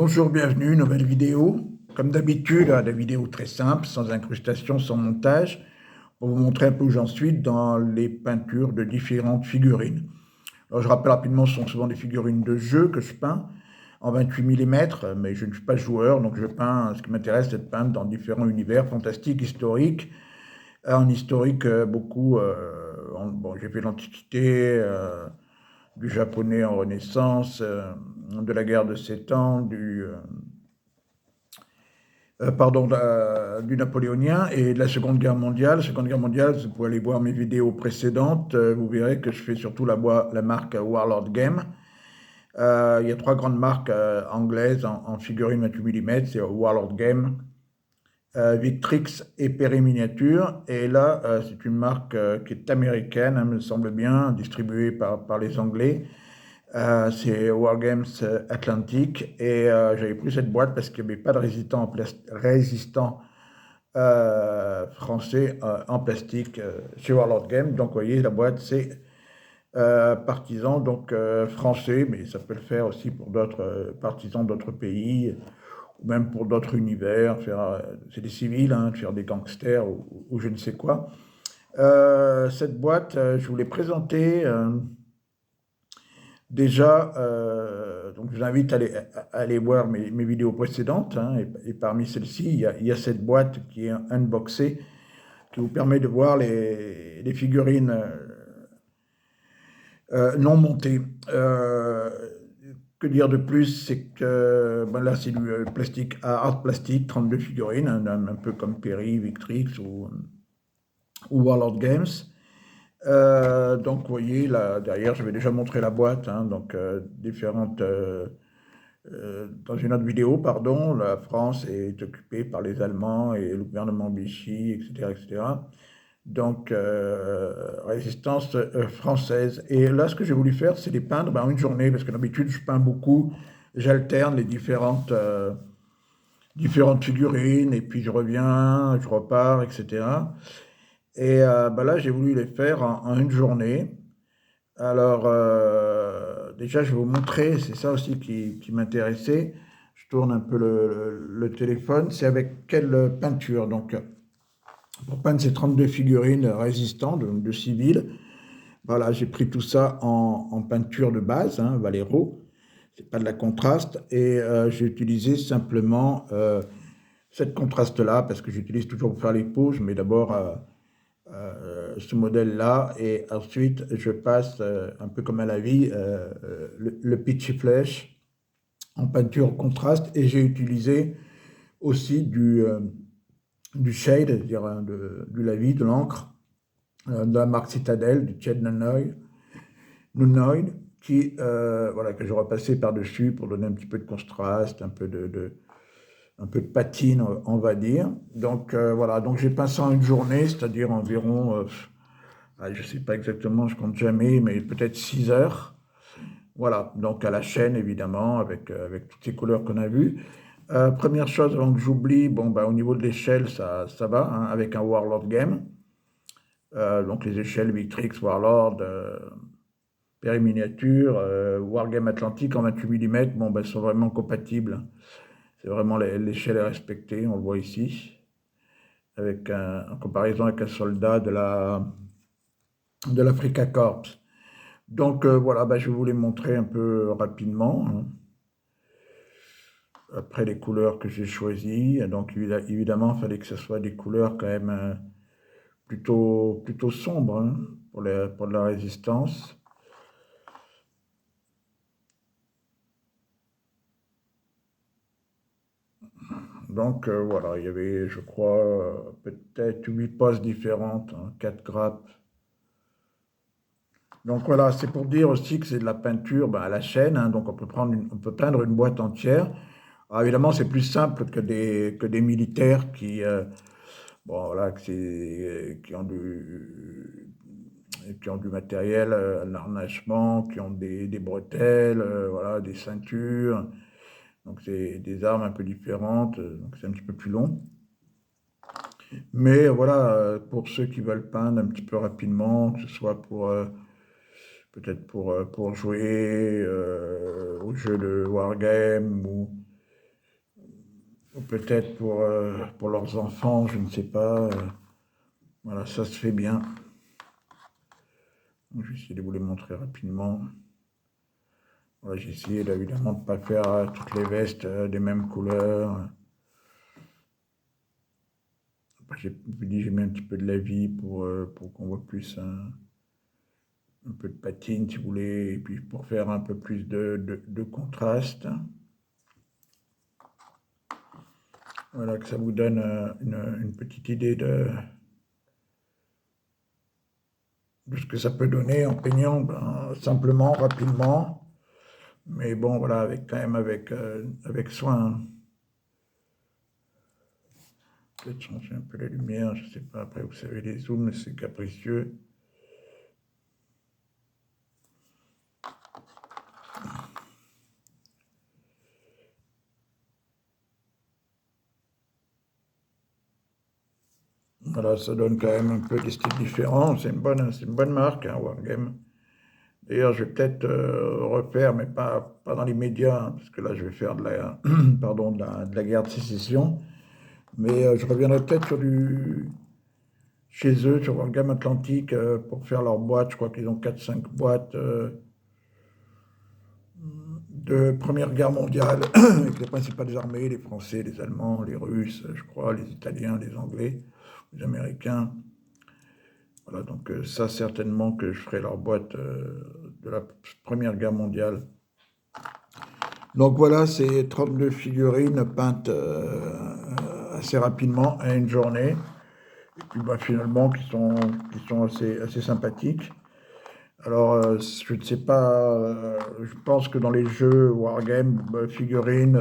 Bonjour, bienvenue, nouvelle vidéo. Comme d'habitude, des vidéos très simples, sans incrustation, sans montage, pour vous montrer un peu où j'en suis dans les peintures de différentes figurines. Alors, je rappelle rapidement, ce sont souvent des figurines de jeu que je peins en 28 mm, mais je ne suis pas joueur, donc je peins, ce qui m'intéresse, c'est de peindre dans différents univers fantastiques, historiques. En historique, beaucoup, bon, j'ai fait l'Antiquité, du japonais en Renaissance, de la guerre de 7 ans, du napoléonien et de la Seconde Guerre mondiale. Seconde Guerre mondiale, vous pouvez aller voir mes vidéos précédentes, vous verrez que je fais surtout la marque Warlord Game. Il y a trois grandes marques anglaises en figurines 28 mm, c'est Warlord Game, Victrix et Perry Miniature. Et là, c'est une marque qui est américaine, hein, me semble bien, distribuée par les Anglais. C'est Wargames Atlantic et j'avais pris cette boîte parce qu'il n'y avait pas de résistant français en plastique chez Warlord Game. Donc vous voyez, la boîte c'est partisan, donc français, mais ça peut le faire aussi pour d'autres partisans d'autres pays ou même pour d'autres univers. C'est des civils, hein, faire des gangsters ou je ne sais quoi. Cette boîte, je vous l'ai présentée. Déjà, donc je vous invite à aller voir mes vidéos précédentes, hein, et parmi celles-ci, il y a cette boîte qui est unboxée, qui vous permet de voir les figurines non montées. Que dire de plus? C'est que ben là, c'est du plastique, art plastique, 32 figurines, hein, un peu comme Perry, Victrix ou Warlord Games. Donc, vous voyez, là, derrière, je vais déjà montrer la boîte, hein, donc différentes. Dans une autre vidéo, pardon, la France est occupée par les Allemands et le gouvernement Vichy, etc., etc. Donc, résistance française. Et là, ce que j'ai voulu faire, c'est les peindre en une journée, parce que d'habitude, je peins beaucoup, j'alterne les différentes figurines, et puis je reviens, je repars, etc. Et là, j'ai voulu les faire en une journée. Alors, déjà, je vais vous montrer, c'est ça aussi qui m'intéressait. Je tourne un peu le téléphone. C'est avec quelle peinture? Donc, pour peindre ces 32 figurines résistantes de civils, voilà, j'ai pris tout ça en peinture de base, hein, Vallejo. C'est pas de la contraste. Et j'ai utilisé simplement cette contraste-là, parce que j'utilise toujours pour faire les pauses, mais d'abord ce modèle-là, et ensuite je passe, un peu comme à la vie, le pitch flash en peinture contraste, et j'ai utilisé aussi du shade, c'est-à-dire du lavis, de l'encre, de la marque Citadel, du Ched Nunoid, voilà, que je repassais par-dessus pour donner un petit peu de contraste, un peu de patine, on va dire. Donc voilà, donc j'ai peint ça en une journée, c'est-à-dire environ, je ne sais pas exactement, je compte jamais, mais peut-être 6 heures. Voilà, donc à la chaîne évidemment, avec toutes ces couleurs qu'on a vues. Première chose avant que j'oublie, bon, au niveau de l'échelle, ça va, hein, avec un Warlord Game. Donc les échelles Victrix, Warlord, Perry Miniature, Wargame Atlantique en 28 mm, bon, sont vraiment compatibles. C'est vraiment l'échelle est respectée, on le voit ici, en comparaison avec un soldat de l'Africa Corps. Donc voilà, je vais vous les montrer un peu rapidement, hein. Après les couleurs que j'ai choisies, donc évidemment, il fallait que ce soit des couleurs quand même plutôt sombres, hein, pour de la résistance. Donc voilà, il y avait, je crois, peut-être 8 poses différentes, hein, 4 grappes. Donc voilà, c'est pour dire aussi que c'est de la peinture à la chaîne, hein, donc on peut peindre une boîte entière. Alors évidemment, c'est plus simple que des militaires bon, voilà, qui ont du matériel, un harnachement, qui ont des bretelles, voilà, des ceintures. Donc c'est des armes un peu différentes, donc c'est un petit peu plus long. Mais voilà, pour ceux qui veulent peindre un petit peu rapidement, que ce soit peut-être pour jouer au jeu de Wargame ou peut-être pour leurs enfants, je ne sais pas. Voilà, ça se fait bien. Donc, je vais essayer de vous les montrer rapidement. Voilà, j'ai essayé évidemment de ne pas faire toutes les vestes des mêmes couleurs. J'ai mis un petit peu de la vie pour qu'on voit plus un peu de patine si vous voulez, et puis pour faire un peu plus de contraste. Voilà, que ça vous donne une petite idée de ce que ça peut donner en peignant simplement, rapidement. Mais bon, voilà, quand même avec soin. Peut-être changer un peu la lumière, je ne sais pas. Après, vous savez, les zooms, c'est capricieux. Voilà, ça donne quand même un peu des styles différents. C'est une bonne marque, hein, Wargame. D'ailleurs, je vais peut-être refaire, mais pas dans l'immédiat, hein, parce que là, je vais faire pardon, de la guerre de sécession. Mais je reviendrai peut-être chez eux, sur Wargame Atlantique, pour faire leur boîte. Je crois qu'ils ont 4-5 boîtes de Première Guerre mondiale, avec les principales armées, les Français, les Allemands, les Russes, je crois, les Italiens, les Anglais, les Américains. Voilà, donc ça, certainement que je ferai leur boîte de la Première Guerre mondiale. Donc voilà, c'est 32 figurines peintes assez rapidement à une journée. Et puis finalement, qui sont assez sympathiques. Alors, je ne sais pas, je pense que dans les jeux Wargame, figurines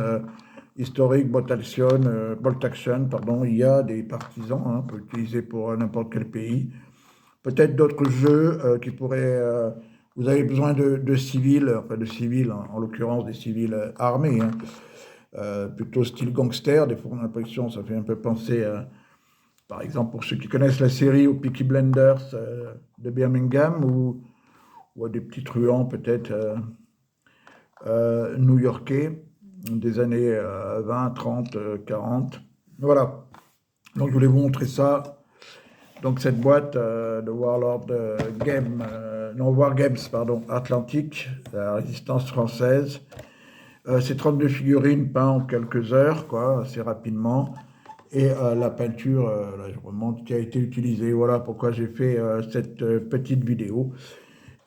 historiques, Bolt Action, pardon, il y a des partisans, hein, on peut utiliser pour n'importe quel pays. Peut-être d'autres jeux qui pourraient... vous avez besoin de civils, enfin de civils, en l'occurrence des civils armés, hein, plutôt style gangster. Des fois, on a l'impression, ça fait un peu penser, par exemple, pour ceux qui connaissent la série, aux Peaky Blinders de Birmingham, ou à des petits truands peut-être new-yorkais des années 20, 30, 40. Voilà. Donc, je voulais vous montrer ça. Donc cette boîte de Warlord Game, non Wargames, pardon, Atlantique, la résistance française. C'est 32 figurines peintes en quelques heures, quoi, assez rapidement. Et la peinture, là je remonte, qui a été utilisée. Voilà pourquoi j'ai fait cette petite vidéo.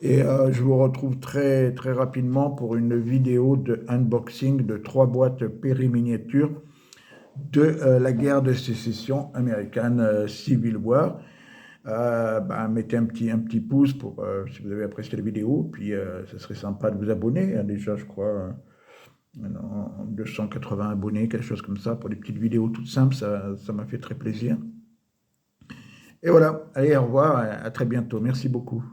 Et je vous retrouve très, très rapidement pour une vidéo de unboxing de 3 boîtes périminiatures de la guerre de sécession américaine Civil War. Mettez un petit pouce pour, si vous avez apprécié la vidéo, puis ce serait sympa de vous abonner, hein, déjà je crois 280 abonnés, quelque chose comme ça, pour des petites vidéos toutes simples, ça m'a fait très plaisir. Et voilà, allez, au revoir, à très bientôt, merci beaucoup.